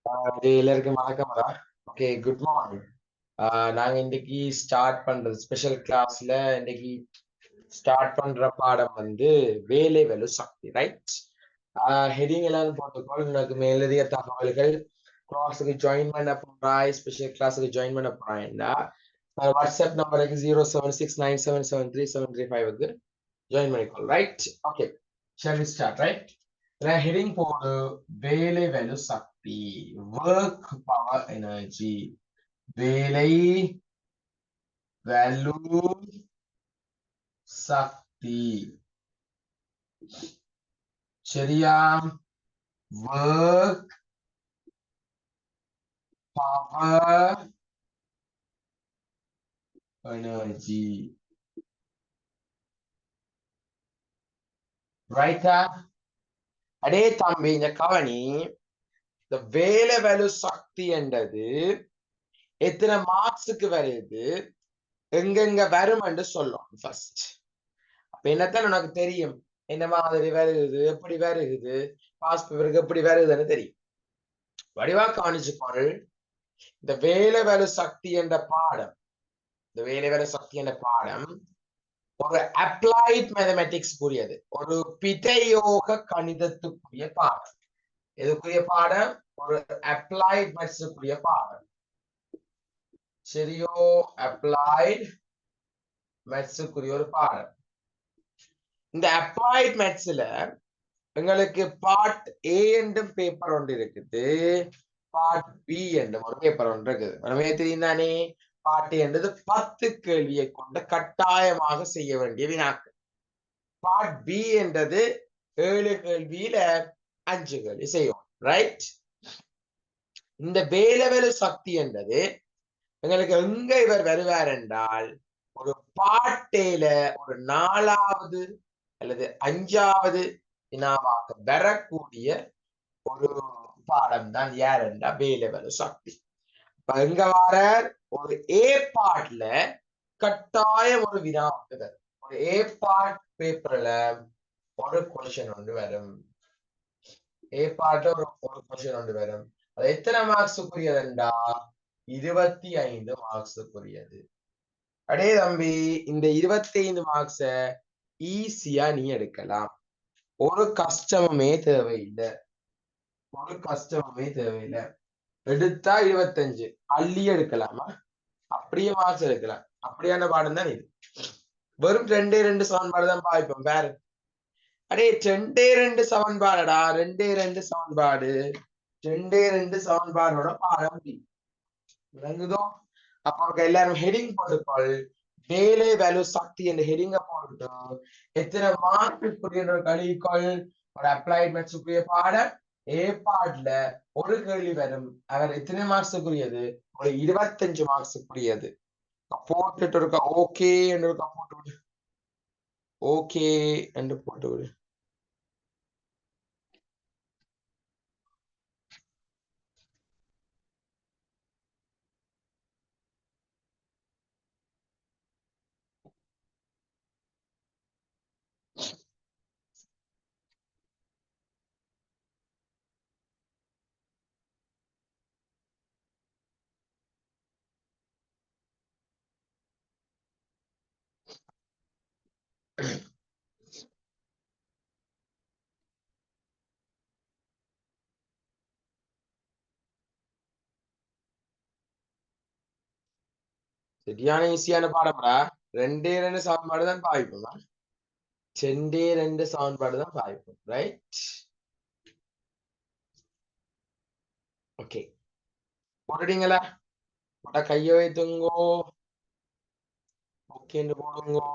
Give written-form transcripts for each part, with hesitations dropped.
எல்லாருக்கும் வணக்கம்டா. Okay, good morning. நாங்க இன்னைக்கு ஸ்டார்ட் பண்றது ஸ்பெஷல் கிளாஸ்ல இன்னைக்கு ஸ்டார்ட் பண்ற பாடம் வந்து வேலை வலு சக்தி, ரைட்? ஹெடிங் எல்லாம் போட்டுக்கோள். உனக்கு மேலதிக தகவல்கள் கிளாஸுக்கு ஜாயின் பண்ண போறாய், ஸ்பெஷல் கிளாஸுக்கு ஜாயின் பண்ண போறாய்னா வாட்ஸ்அப் நம்பருக்கு 0769777373 ஜாயின் பண்ணிக்கோள், right? Okay, shall we start, right? Heading போடு வேலை வலு சக்தி, work power energy, வேலை வலு சக்தி. சரியா? work power energy, ரைட்டா? அடே தம்பி, இந்த கவனி, இந்த வேலை வலு சக்தி என்றது எத்தனை மார்க்ஸுக்கு வருது, எங்கெங்க வரும் என்று சொல்லும் ஃபர்ஸ்ட். அப்ப என்னத்தான் உனக்கு தெரியும், என்ன மாதிரி வருகுது, எப்படி வருகுது, பாஸ் பேப்பருக்கு எப்படி வருகுதுன்னு தெரியும். வடிவா கவனிச்சுக்கொள். இந்த வேலை வலு சக்தி என்ற பாடம், இந்த வேலை வலு சக்தி என்ற பாடம் ஒரு அப்ளைட் மேத்தமெட்டிக்ஸ் கூடியது, ஒரு பிதையோக கணிதத்துக்குரிய பாடம். எதுக்குரிய பாடம்? ஒரு அப்ளைட் மேத்ஸுக்குரிய பாடம். சரியோ? அப்ளைட் மேத்ஸுக்குரிய ஒரு பாடம். இந்த அப்ளைட் மேத்ஸ்ல எங்களுக்கு பார்ட் ஏ என்றும் பேப்பர் ஒன்று இருக்குது, பார்ட் பி என்றும் ஒரு பேப்பர் ஒன்று இருக்குது. మనమే தெரியும் தானே, பார்ட் ஏ என்றது 10 கேள்வியை கொண்ட கட்டாயமாக செய்ய வேண்டிய வினாக்கள். பார்ட் பி என்றது 7 கேள்வியில 5 கேள்வி செய்யும், ரைட்? இந்த வேலவெளு சக்தி என்றது எங்களுக்கு எங்க இவர் வருவார் என்றால், ஒரு பாட்டேல ஒரு 4வது அல்லது 5வது வினாவாக வரக்கூடிய ஒரு பாடம் தான் யார் என்றா வேலவெளு சக்தி. இப்ப எங்க வார ஒரு ஏ பார்ட்ல கட்டாயம் ஒரு வினா வந்து ஒரு ஏ பார்ட் பேப்பர்ல ஒரு கொஸ்டின் ஒன்று வரும். ஏ பார்ட்ல ஒரு கொஸ்டின் ஒன்று வரும். அது எத்தனை மார்க்ஸுக்குரியதுண்டா? 25 மார்க்ஸுக்குரியது. அடே தம்பி, இந்த 25 மார்க்ஸ ஈஸியா நீ எடுக்கலாம். ஒரு கஷ்டமுமே தேவையில்லை, ஒரு கஷ்டமுமே தேவையில்லை. எடுத்தா 25 அள்ளி எடுக்கலாமா? அப்படியே மார்க்ஸ் எடுக்கலாம். அப்படியான பாடம் தான் இது. வெறும் 2 சமன்பாடு தான் பாய்ப்போம் வேற. அடே 2 சமன்பாடுடா, 2 சமன்பாடு, 2 சமன்பாடோட பாடம் விளங்குதோ? அப்ப எல்லாரும் ஹெடிங் போட்டுக்கொள். வேலை வேல்யூ சக்தி என்ற ஹெடிங்க போட்டு எத்தனை மார்க்குரிய கழிவுகள் ஒரு அப்ளைட் மேத்ஸுக்குரிய பாடம் ஏ பார்ட்ல ஒரு கேள்வி வரும். அவர் எத்தனை மார்க்ஸுக்குரியது? ஒரு 25 மார்க்ஸுக்குரியது. போட்டுட்டு இருக்க ஓகே என்று இருக்கா, போட்டு விடு. ஓகே என்று போட்டு விடு. சரியான ஈஸியான பாடம்டா. 2 சமன்பாடு தான் பாய்ப்போம். 2 சமன்பாடு தான் பாய்ப்போம், ரைட்? ஓகே, போட்டுட்டீங்களா? போட்டா கைய வைத்துங்கோ. ஓகேன்னு போடுங்கோ.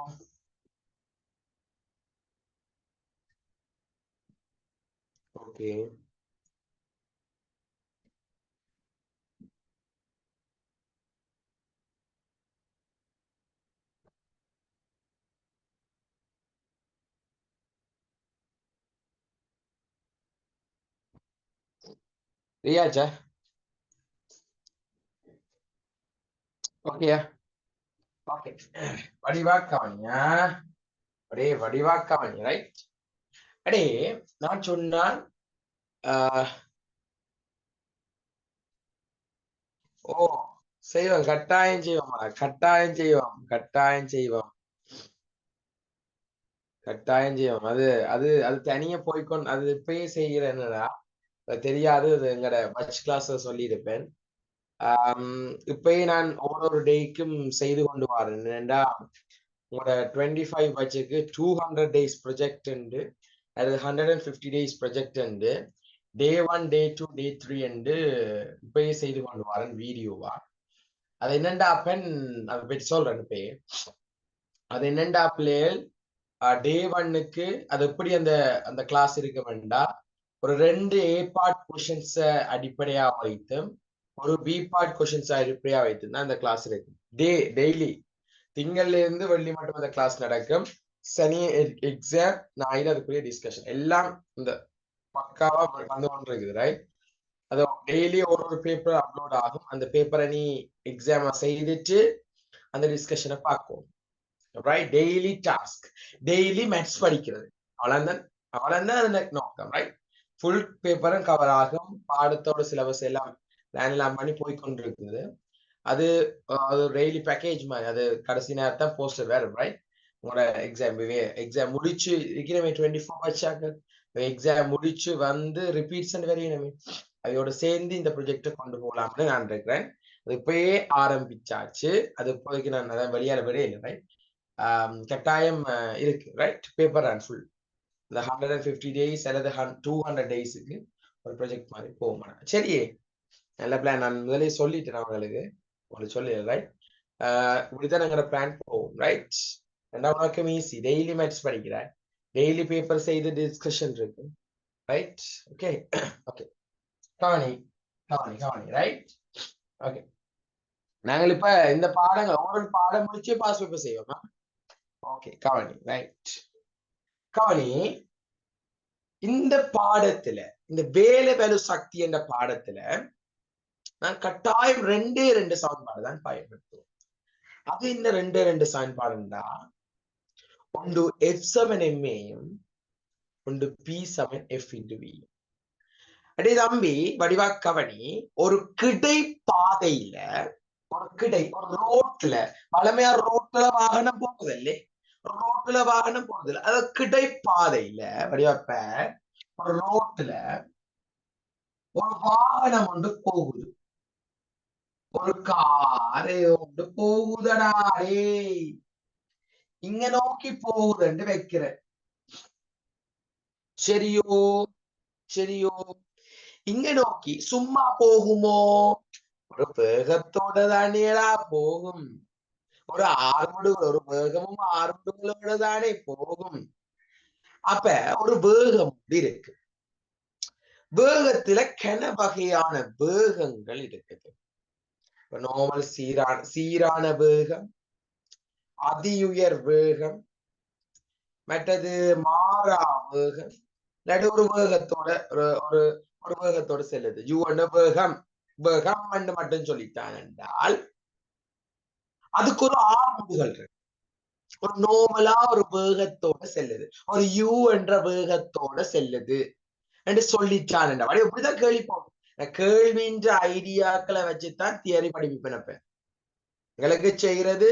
ஓகே, சரியாச்சா? ஓகேயா? ஓகே, வடிவாக்கவனியா? அடே வடிவாக்கவனி, ரைட்? அடே நான் சொன்னான், ஓ செய்வோம், கட்டாயம் செய்வோம், கட்டாயம் செய்வோம், கட்டாயம் செய்வோம், கட்டாயம் செய்வோம். அது அது அது தனியா போய்க்கொண்டு அது இப்பயே செய்கிற என்னடா தெரியாது. அது எங்கட பட்ச் கிளாஸ்ல சொல்லியிருப்பேன். இப்பயே நான் ஒவ்வொரு டேக்கும் செய்து கொண்டு வரேன். ஏன்டா உங்களோட 25 பட்ஜெட்டுக்கு 200 டேஸ் ப்ரொஜெக்ட் உண்டு, அது 150 டேஸ் ப்ரொஜெக்ட் உண்டு. டே 1, டே 2, டே 3 என்று இப்பயே செய்து கொண்டு வரேன் வீடியோவா. அது என்னண்டா பென் அதை பற்றி சொல்றேன் இப்பயே. அது என்னண்டா பிள்ளைகள் டே 1க்கு அது எப்படி அந்த அந்த கிளாஸ் இருக்க வேண்டாம். ஒரு 2 ஏ பார்ட் கொஷின்ஸ அடிப்படையா வைத்து ஒரு பி பார்ட் கொஷின்ஸ் அடிப்படையா வைத்து தான் அந்த கிளாஸ் இருக்கு. டெய்லி திங்கள்ல இருந்து வெள்ளி மட்டும் அந்த கிளாஸ் நடக்கும். சனி எக்ஸாம், ஞாயிறு அதுக்குரிய டிஸ்கஷன் எல்லாம் இந்த பக்காவா வந்து கொண்டிருக்குது, ரைட்? அது டெய்லி ஒரு பேப்பர் அப்லோட் ஆகும். அந்த பேப்பரை நீ எக்ஸாம் செய்துட்டு அந்த டிஸ்கஷனை பார்க்கும், right? Daily task, daily maths படிக்கிறது, அவ்வளவுதான். அவ்வளவுதான் அது நோக்கம், ரைட்? ஃபுல் பேப்பரும் கவர் ஆகும். பாடத்தோட சிலபஸ் எல்லாம் பிளான் பண்ணி போய் கொண்டிருக்குது. அது அது டெய்லி பேக்கேஜ் மாதிரி. அது கடைசி நேரத்தான் போஸ்டர் வேற, ரைட்? உங்களோட எக்ஸாம் முடிச்சு இருக்கிறமே 24 வச்சாக்க எக்ஸாம் முடிச்சு வந்து ரிப்பீட்ஸ் வரையணுமே, அதையோட சேர்ந்து இந்த ப்ரொஜெக்டை கொண்டு போகலாம்னு நான் இருக்கிறேன். அது இப்பயே ஆரம்பிச்சாச்சு. அது இப்போதைக்கு நான் அதான் வெளியால விட இல்லை, ரைட்? கட்டாயம் இருக்கு, ரைட்? பேப்பர் அண்ட் ஃபுல் இந்த 150 டேஸ் அல்லது 200 டேஸுக்கு ஒரு ப்ரொஜெக்ட் மாதிரி போகும். சரியே, நல்ல பிளான். நான் முதலே சொல்லிட்டேன் உங்களுக்கு சொல்லி, ரைட்? இப்படித்தான் எங்களோட பிளான் போகும், ரைட்? ரெண்டாவது நோக்கம் ஈஸி. டெய்லி மேத்ஸ் படிக்கிறேன், டெய்லி பேப்பர் செய்து டிஸ்கஷன் இருக்கு, ரைட்? ஓகே ஓகே, கவனி கவனி கவனி, ரைட்? ஓகே, நாங்கள் இப்ப இந்த பாடங்கள் ஒவ்வொரு பாடம் முடிச்சு பாஸ் பேப்பர் செய்வோமா? ஓகே, கவனி, ரைட்? கவனி, இந்த பாடத்துல இந்த வேலை வேலு சக்தி என்ற பாடத்துல நான் கட்டாயம் 2 சமன்பாடு தான் பயன்படுத்துவோம். அது இந்த 2 சமன்பாடுண்டா, ஒன்று F7MAயும் ஒன்று P7F×V. அடே தம்பி வடிவா கவனி, ஒரு கிடை பாதையில ஒரு ரோட்ல பழமையா ரோட்ல வாகனம் போகுதில்லே, ரோட்ல வாகனம் போகுதில்ல, அது கிடை பாதையில வடிவாப்ப ஒரு ரோட்ல ஒரு வாகனம் ஒன்று போகுது, ஒரு காரை ஒன்று போகுதடா. இங்க நோக்கி போகுதுன்னு வைக்கிறேன், சரியோ? சரியோ? இங்க நோக்கி சும்மா போகுமோ? ஒரு வேகத்தோட தானேடா போகும். ஒரு ஆர்முடுகள், ஒரு வேகமும் ஆர்முடுகளோட தானே போகும். அப்ப ஒரு வேகம் இருக்கு. வேகத்துல கன வகையான வேகங்கள் இருக்குது. நார்மல் சீரான வேகம், அதியுயர் வேகம், மற்றது மாறா வேகம், இல்லாட்டி ஒரு வேகத்தோட ஒரு ஒரு வேகத்தோட செல்லுது. வேகம் வேகம் மட்டும் சொல்லித்தான் என்றால் அதுக்கு ஒரு ஆர்முடுகள் இருக்கு. ஒரு நோமலா ஒரு வேகத்தோட செல்லுது, ஒரு யூ என்ற வேகத்தோட செல்லுது என்று சொல்லிச்சான் என்ற இப்படிதான் கேள்விப்போம். கேள்வின்ற ஐடியாக்களை வச்சுதான் தியரி படிப்பிப்பேன். எங்களுக்கு செய்யறது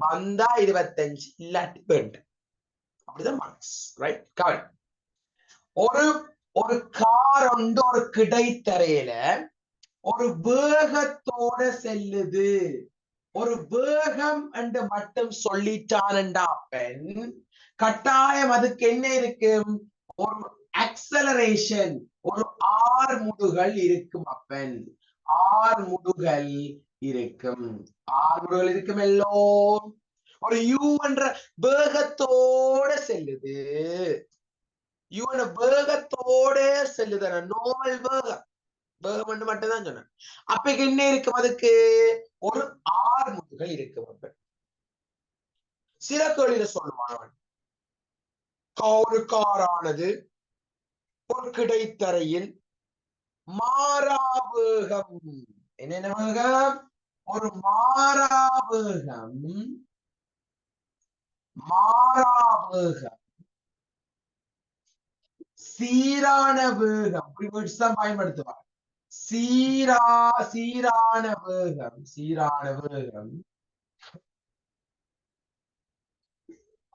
வந்தா 25, இல்லாட்டி வேண்டும், அப்படிதான் மார்க்ஸ், ரைட்? கவன், ஒரு ஒரு கார் ஒன்று ஒரு கிடைத்தரையில ஒரு வேகத்தோட செல்லுது. ஒரு வேகம் என்று மட்டும் சொல்லிட்டான்டா பெண், கட்டாயம் அதுக்கு என்ன இருக்கும்? ஒரு அக்சலரேஷன், ஒரு ஆர்முடுகள் இருக்கும் அப்பன். ஆர்முடுகள் இருக்கும், ஆர்முடுகள் இருக்கும். எல்லோ ஒரு யூ என்ற வேகத்தோட செல்லுது, யூ என்ற வேகத்தோட செல்லுது. நோமல் வேகம், வேகம் மட்டும்தான் சொன்னேன். அப்ப என்ன இருக்கும்? அதுக்கு ஒரு ஆர்முடுகள் இருக்கும். சில கேள்வியில சொல்லுவான், ஒரு காரானது ஒரு கிடைத்தரையில் மாறாவேகம், என்னென்ன வேகம்? ஒரு மாறாவேகம், சீரான வேகம், தான் பயன்படுத்துவாங்க. சீரான வேகம்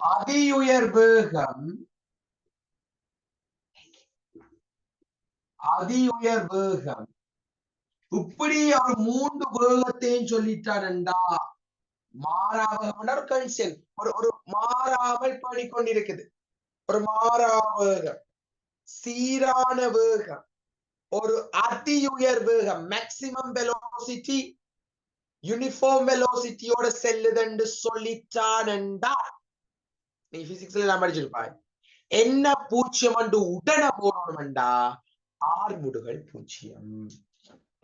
அதியுயர் வேகம் இப்படி ஒரு 3 வேகத்தையும் சொல்லிட்டான்டா. மாறாவேகம் ஒரு மாறாமல் பண்ணிக்கொண்டிருக்குது. ஒரு மாறாவேகம், சீரான வேகம், ஒரு அதியுயர் வேகம், மேக்சிமம் வெலோசிட்டி யூனிஃபார்ம் வெலோசிட்டியோட செல்லுதுன்னு சொல்லிட்டான்டா. நீ பிசிக்ஸ்ல எல்லாம் படிச்சிருப்பாய். என்ன பூஜ்ஜியம் என்று உடனே போடணும்டா, ஆறுமுடுகள் பூஜ்ஜியம்.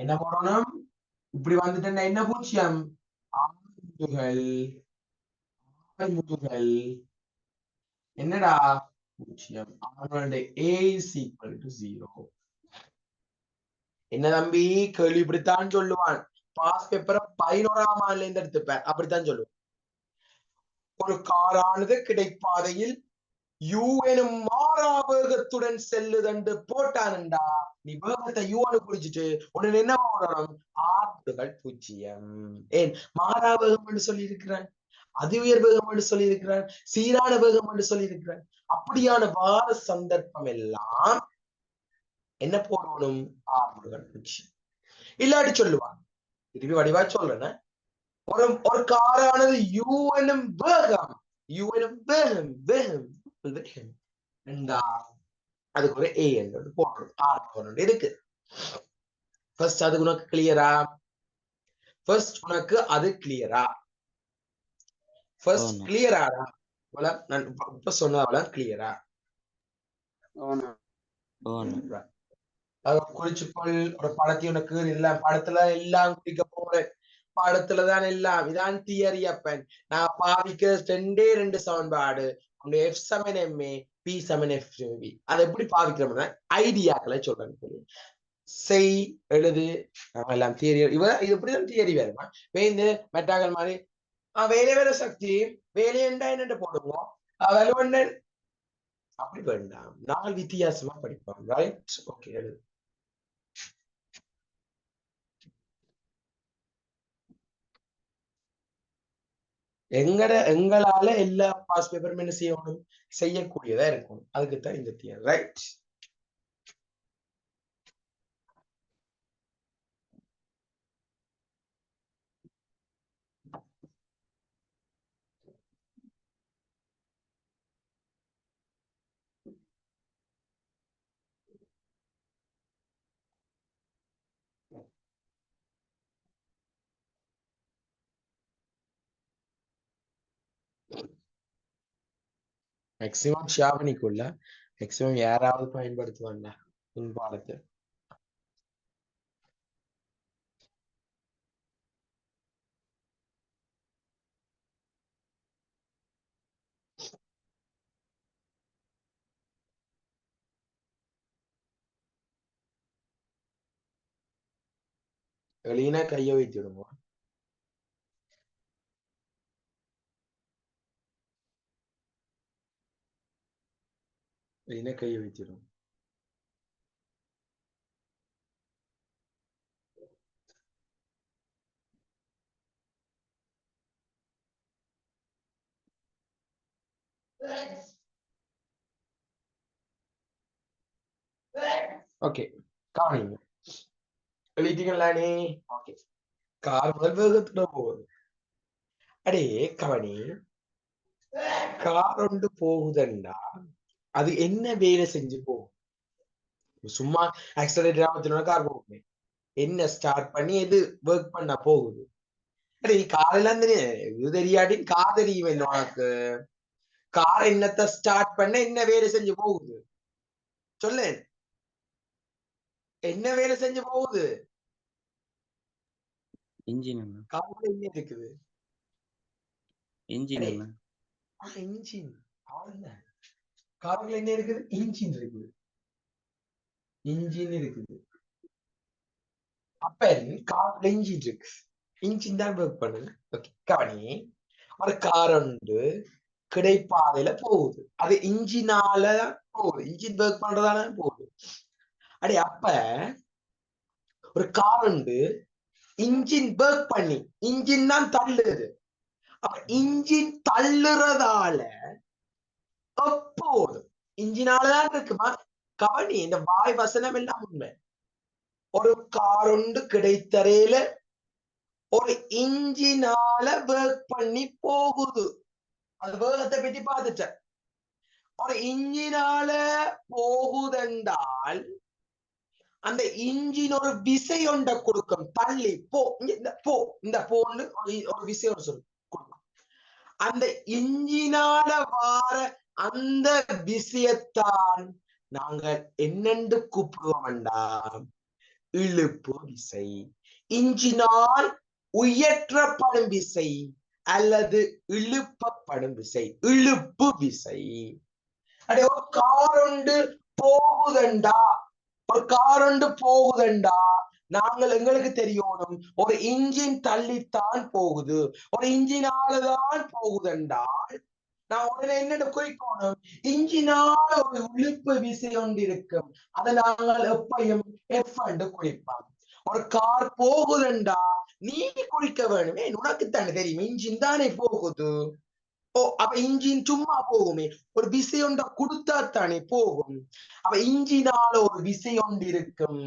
என்ன போடணும்? இப்படி வந்துட்டு என்ன பூஜ்ஜியம்? ஆறுமுடுகள் என்னடா பூஜ்ஜியம். அவனுடைய a is equal to 0. என்ன தம்பி கேள்வி இப்படித்தான் சொல்லுவான். பாஸ் பேப்பரை 11ஆம் ஆண்டுல இருந்து எடுத்துப்பேன். அப்படித்தான் சொல்லுவான். ஒரு காரானது கிடைப்பாதையில் யூ எனும் மாறா வேகத்துடன் செல்லுதண்டு போட்டானுண்டா. நீ வேகத்தை யூன்னு குடிச்சிட்டு உடனே என்ன வரணும்? ஆறுகள் பூஜ்ஜியம். ஏன் மாறா வேகம் என்று சொல்லி இருக்கிறான், அதி உயர் வேகம் என்று சொல்லி இருக்கிறான், சீரான வேகம் என்று சொல்லி இருக்கிறான். அப்படியான வார சந்தர்ப்பம் எல்லாம் என்ன போடணும்? ஆறுகள் பூஜ்ஜியம். இல்லாட்டி சொல்லுவான், திருப்பி வடிவா சொல்றேன். ஒரு காரானது யூ எனும் வேகம் அதுக்கு ஒரு ஏ என்றது போடுறது. ஆர் இருக்கு. ஃபர்ஸ்ட் அது உனக்கு கிளியரா? அது கிளியரா? ஃபர்ஸ்ட் கிளியராடா? நான் இப்ப சொன்னதால கிளியரா? குறிச்சுக்கொள். ஒரு படத்தை உனக்கு எல்லாம் படத்துல எல்லாம் குடிக்க போறேன். படத்துலதான் எல்லாம் இதான் தியரி. அப்ப நான் பாவிக்க 2 சமன்பாடு, F சமன் MA, P சமன் FB. அதை எப்படி பாவிக்கிறோம்னா ஐடியாக்களை சொல்றேன். செய், எழுது, எல்லாம் தியரி. இது இப்படிதான் தியரி வேணுமா? வேந்து மெட்டாக்கள் மாதிரி வேலை வேற சக்தி வேலையண்டா என்னட்டு போடுவோம். வலுவண்டன் அப்படி வேண்டாம். நாங்கள் வித்தியாசமா படிப்போம். ரைட்? ஓகே, எழுது. எங்களால எல்லா பாஸ் பேப்பரும் என்ன செய்யணும்? செய்யக்கூடியதா இருக்கணும். அதுக்குத்தான் இந்த தியரி. ரைட்? மேக்சிமம் ஷாவணிக்குள்ள மேக்சிமம் யாராவது பயன்படுத்துவாங்க முன்பாடத்தை. வெளியினா கைய வைத்திடுமா? வெளியினா கைய வைத்திடும். ஓகே, கவனிங்க. எழுதிட்டீங்களானே? ஓகே. கார் முதல் வேகத்துல போகுது. அடே கவனி, கார் ஒன்று போகுதுண்டா, அது என்ன வேலை செஞ்சு போகும்? சும்மா ஆக்சலரேட்டர் ஆகத்தினோட கார் போகுமே. என்ன ஸ்டார்ட் பண்ணி எது ஒர்க் பண்ண போகுது? அடே கார் எல்லாம் இது தெரியாட்டி கார் தெரியும் என்ன உனக்கு? கார் என்னத்தை ஸ்டார்ட் பண்ண என்ன வேலை செஞ்சு போகுது? சொல்லு, என்ன வேலை செஞ்சு போகுது? இன்ஜின். கார்ல என்ன இருக்குது? இன்ஜின். இன்ஜின். அவ்வளவுதான். கார்ல என்ன இருக்குது? இன்ஜின் இருக்குது. இன்ஜின் இருக்குது. அப்ப கார்ல இன்ஜின் இருக்கு. இன்ஜின் தான் ஒர்க் பண்ணுது. ஓகே, கவனி. ஒரு கார் ஒன்று கிடைப்பாதையில போகுது. அது இன்ஜினால போகுது. இன்ஜின் ஒர்க் பண்றதால போகுது. அடே அப்ப ஒரு கார் உண்டு, இன்ஜின் ஒர்க் பண்ணி, இன்ஜின் தான் தள்ளுது. அப்ப இன்ஜின் தள்ளுறதால எப்போது இன்ஜினாலதான் இருக்குமா? கவனி, இந்த வாய் வசனம் எல்லாம் உண்மை. ஒரு கார் உண்டு கிடைத்தறையில ஒரு இன்ஜினால ஒர்க் பண்ணி போகுது. அது வேகத்தை பற்றி பார்த்துட்டேன். ஒரு இன்ஜினால போகுதென்றால் அந்த இன்ஜின் ஒரு விசை ஒன்ற கொடுக்கும். தள்ளி போ, போ, இந்த போன்னு ஒரு விசை ஒன்று சொல்லு கொடுக்கும். அந்த இன்ஜினால வார அந்த விசையத்தான் நாங்கள் என்னென்று கூப்பிடுவோம் வேண்டாம், இழுப்பு விசை. இன்ஜினால் உயற்றப்படும் விசை அல்லது இழுப்பப்படும் விசை இழுப்பு விசை. அடே ஒரு கார் ஒன்று போகுதண்டா, ஒரு கார் ஒன்று போகுதண்டா, நாங்கள் எங்களுக்கு தெரியணும் ஒரு இன்ஜின் தள்ளித்தான் போகுது, ஒரு இன்ஜினாலதான் போகுதென்றால் நான் உடனே என்ன குறிக்கணும், இன்ஜினால ஒரு இழுப்பு விசை ஒன்று இருக்கும். அதை நாங்கள் எப்பையும் எஃப் என்று குறிப்போம். ஒரு கார் போகுதுண்டா நீ குறிக்க வேணுமே, உனக்குத்தானே தெரியும் இன்ஜின் தானே போகுது. ஓ, அப்ப இன்ஜின் சும்மா போகுமே, ஒரு விசை ஒன்றை கொடுத்தா தானே போகும். அப்ப இன்ஜினால ஒரு விசை ஒன்று இருக்கும்.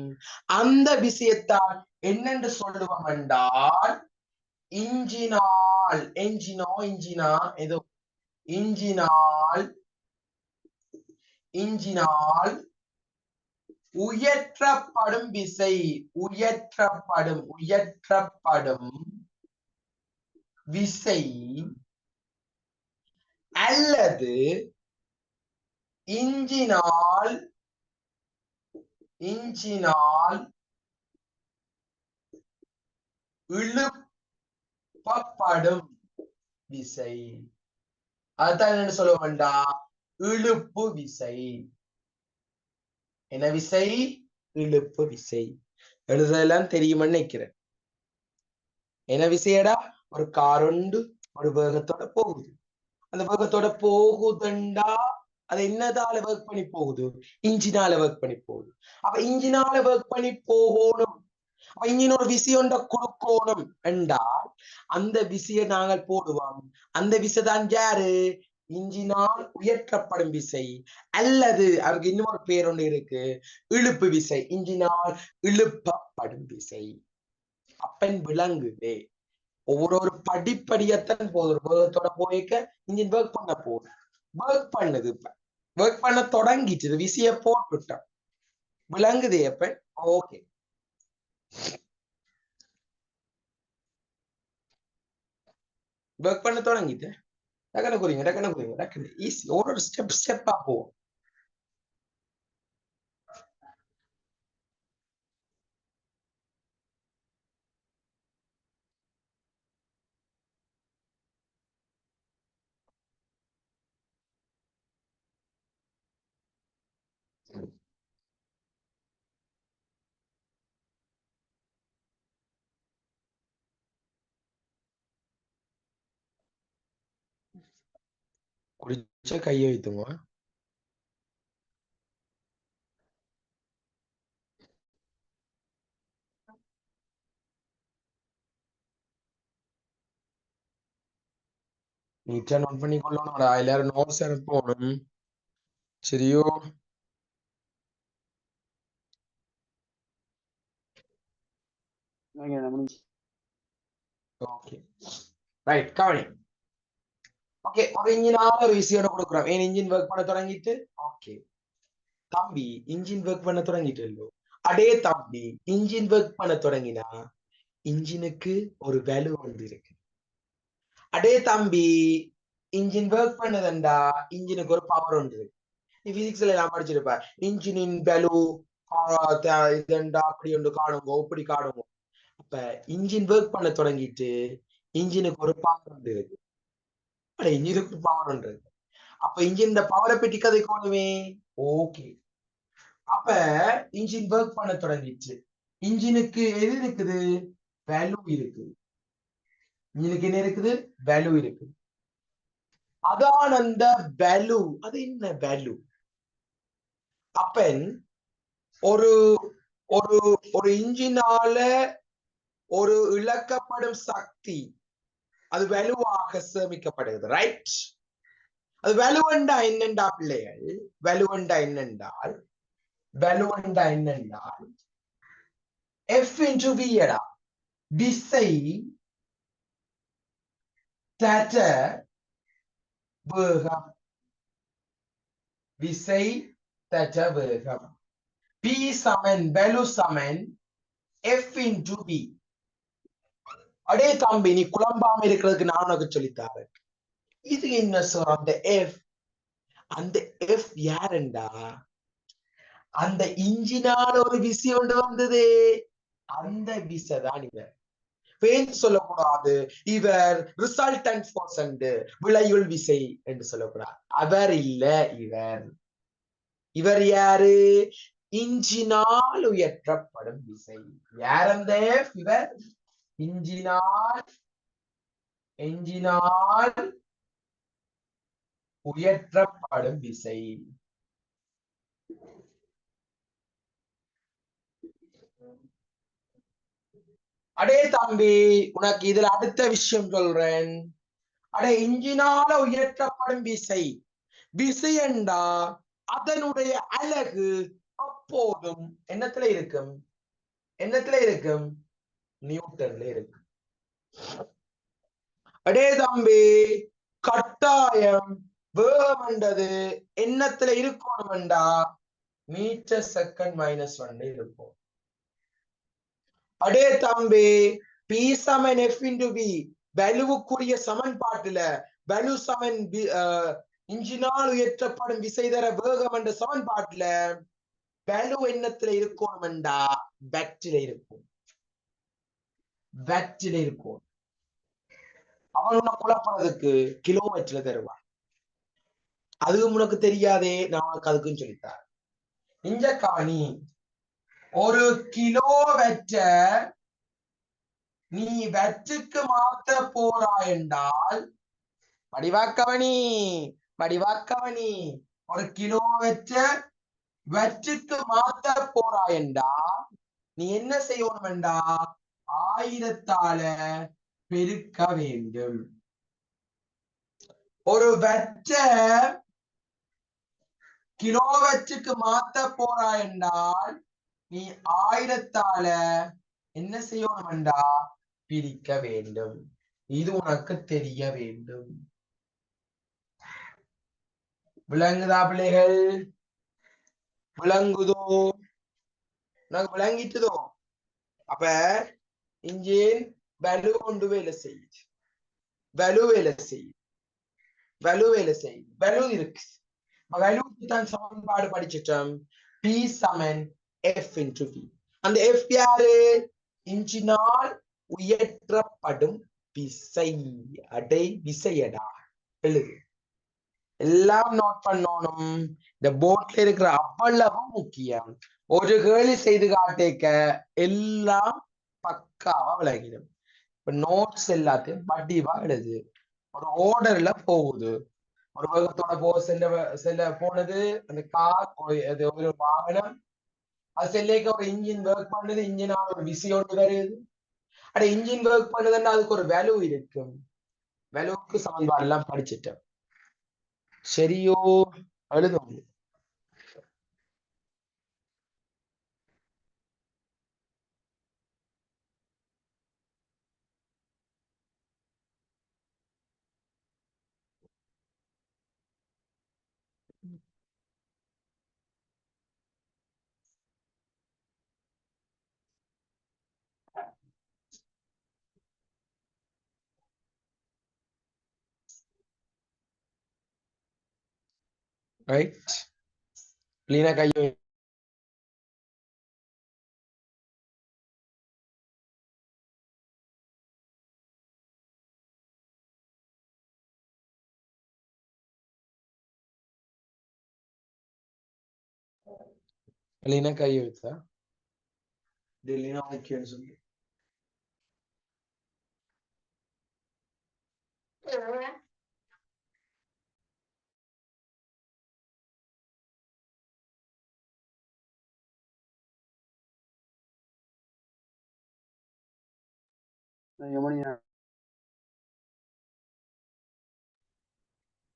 அந்த விசையத்தான் என்னென்று சொல்லுவோம் என்றால் இன்ஜினால், இன்ஜினா ஏதோ இன்ஜினால் உயற்றப்படும் விசை, உயற்றப்படும் விசை அல்லது இன்ஜினால் இழுப்பப்படும் விசை. அதுதான் என்ன சொல்ல வேண்டாம், இழுப்பு விசை. என்ன விசை? இழுப்பு விசை. எழுதெல்லாம் தெரியுமென்னு நினைக்கிறேன். என்ன விசையடா? ஒரு கார் உண்டு ஒரு வேகத்தோட போகுது. அந்த வேகத்தோட போகுதுண்டா அது என்னதால ஒர்க் பண்ணி போகுது? இன்ஜினால ஒர்க் பண்ணி போகுது. அப்ப இன்ஜினால ஒர்க் பண்ணி போகணும், அப்ப இன்ஜின் ஒரு விசை ஒன்றை கொடுக்கணும் என்றால் அந்த விசையை நாங்கள் போடுவோம். அந்த விசை தான் யாரு? இன்ஜினால் உயற்றப்படும் விசை அல்லது அதுக்கு இன்னொரு பேர் ஒன்று இருக்கு, இழுப்பு விசை. இன்ஜினால் இழுப்பப்படும் விசை. அப்பன் விளங்குதே. ஒவ்வொரு படிப்படியத்தான் போகுது. ஒரு வேகத்தோட போயிக்க இன்ஜின் ஒர்க் பண்ண போகுது, ஒர்க் பண்ணுது. இப்ப ஒர்க் பண்ண தொடங்கிட்டு விசைய போட்டுட்டோம். விளங்குதே அப்ப? ஓகே, ஒர்க் பண்ண தொடங்கிட்டு டக்குனு குறிங்க டக்குனு ஈஸி. ஒரு ஸ்டெப்பா போவோம். குடிச்ச கையை வைத்துங்க. நீட்டா நோட் பண்ணி கொள்ளணும்டா, எல்லாரும் நோட்ஸ் அனுப்பணும். சரியோ? ஓகே ரைட், கவனி. ஓகே, ஒரு இன்ஜினால ஒரு விசையோட கொடுக்குறோம். ஏன் இன்ஜின் ஒர்க் பண்ண தொடங்கிட்டு. ஓகே தம்பி, இன்ஜின் ஒர்க் பண்ண தொடங்கிட்டு. அடே தம்பி, இன்ஜின் ஒர்க் பண்ண தொடங்கினா இன்ஜினுக்கு ஒரு வேல்யூ வந்து இருக்கு. அடே தம்பி, இன்ஜின் ஒர்க் பண்ணதண்டா இன்ஜினுக்கு ஒரு பவர் உண்டு. நீ பிசிக்ஸ்ல எல்லாம் படிச்சிருப்ப, இன்ஜினின் வேல்யூ இதண்டா அப்படி ஒன்று காணுங்க, இப்படி காணுங்க. அப்ப இன்ஜின் ஒர்க் பண்ண தொடங்கிட்டு இன்ஜினுக்கு ஒரு பவர் உண்டு இருக்கு. அட இன்ஜினுக்கு ஒரு பவர் உண்டு இருக்கு. அப்ப இன்ஜின் பவரை பெட்டி கதை காணுமே. ஓகே, அப்ப இன்ஜின் ஒர்க் பண்ண தொடங்கிச்சு. இன்ஜினுக்கு எது இருக்குது? வேல்யூ இருக்குது. இன்ஜினுக்கு என்ன இருக்குது? வேல்யூ இருக்குது. அதான் அந்த வேல்யூ. அது என்ன வேல்யூ? அப்ப ஒரு ஒரு ஒரு இன்ஜினால ஒரு இழக்கப்படும் சக்தி அது வலுவாக சேமிக்கப்படுகிறது, ரைட்? அது வலுவண்டா என்னண்டா பிள்ளைகள், வலுவண்டா என்னென்றால் எஃப் இன்டு வி எடா விசை தர வேகம், விசை தர வேகம். பி சமன் வலு சமன் எஃப் இன்டு வி. அடே தம்பி, நீ குழம்பாம இருக்கிறதுக்கு நான் உனக்கு சொல்லித்தாரேன். இது என்ன சார் அந்த எஃப்? அந்த எஃப் யாருண்டா? அந்த இன்ஜினால ஒரு விசை ஒன்று வந்தது, அந்த விசை தான் இவர். பேர் சொல்லக்கூடாது இவர் ரிசல்டன்ட் பர்சன்ட், விளையுள் விசை என்று சொல்லக்கூடாது. அவர் இல்ல, இவர் யாரு? இன்ஜினால் உயர்த்தப்படும் விசை. யார் அந்த இவர்? இன்ஜினால் உயர்த்தப்படும் விசை. அடே தம்பி, உனக்கு இதுல அடுத்த விஷயம் சொல்றேன். அடே, இன்ஜினால உயர்த்தப்படும் விசை, விசையண்டா அதனுடைய அலகு அப்போதும் என்னத்துல இருக்கும்? நியூட்டன்ல இருக்கு. அடே தம்பி, கட்டாயம் வேகம்ன்றது என்னத்துல இருக்கணும்டா? மீட்டர் செகண்ட் -1 இருக்கும். அடே தம்பி, B Saman F into we வலுவுக்குரிய சமன்பாட்டுல வலு சமன் இன்ஜினால் உயர்த்தப்படும் விசை தர வேகம் என்ற சமன்பாட்டுல வலு என்னத்துல இருக்கணும்டா? வெற்றில இருக்கும். அவன் உன்னை குழப்பறதுக்கு கிலோமீட்டர்ல தருவான். அதுவும் உனக்கு தெரியாதே, நான் உனக்கு அதுக்கும் சொல்லித்தார். இஞ்ச காணி, ஒரு கிலோ வெற்ற நீ வெற்றுக்கு மாத்த போறாய் என்றால், வடிவாக்கவனி ஒரு கிலோ வெற்றுக்கு மாத்த போறாய் என்றால் நீ என்ன செய்யணும் என்றா? 1000ஆல பெருக்க வேண்டும். ஒரு வெற்ற கிலோவற்றுக்கு மாத்த போறாய் என்றால் நீ 1000ஆல என்ன செய்யணும் என்றா? பிரிக்க வேண்டும். இது உனக்கு தெரிய வேண்டும். விளங்குதா பிள்ளைகள்? விளங்குதோ? உனக்கு விளங்கிட்டுதோ? அப்ப இன்ஜின் வலு கொண்டு வேலை செய்யுது, வலு இருக்கு. வலுவுக்கு தான் சமன்பாடு படிச்சிட்டோம். P சமன் F இன்டு V. அந்த F யாரு? இன்ஜினால் உயர்த்தப்படும் விசை. அடை விசையடா, எழுது. எல்லாம் நோட் பண்ணணும். இந்த போர்ட்ல இருக்கிற அவ்வளவு முக்கியம். ஒரு கேள்வி செய்து காட்டேக்க எல்லாம் பக்காவா விளங்கிடும். இப்ப நோட்ஸ் எல்லாத்தையும் வடிவா எழுது. ஒரு ஆர்டர்ல போகுது. ஒரு வேகத்தோட செல்ல போனது அந்த கார், ஒரு வாகனம். அது செல்லேக்க ஒரு இன்ஜின் ஒர்க் பண்ணுது, இன்ஜினால ஒரு விசையோடு வருது. அட, இன்ஜின் ஒர்க் பண்ணுதுன்னா அதுக்கு ஒரு வேல்யூ இருக்கும். வேல்யூக்கு சமன்பாடு எல்லாம் படிச்சுட்டேன். சரியோ? எழுதும். ரைட், கிளீனா கையை கிளீனா கையை வச்சா டெல்லினா ஓகேன்னு சொல்லி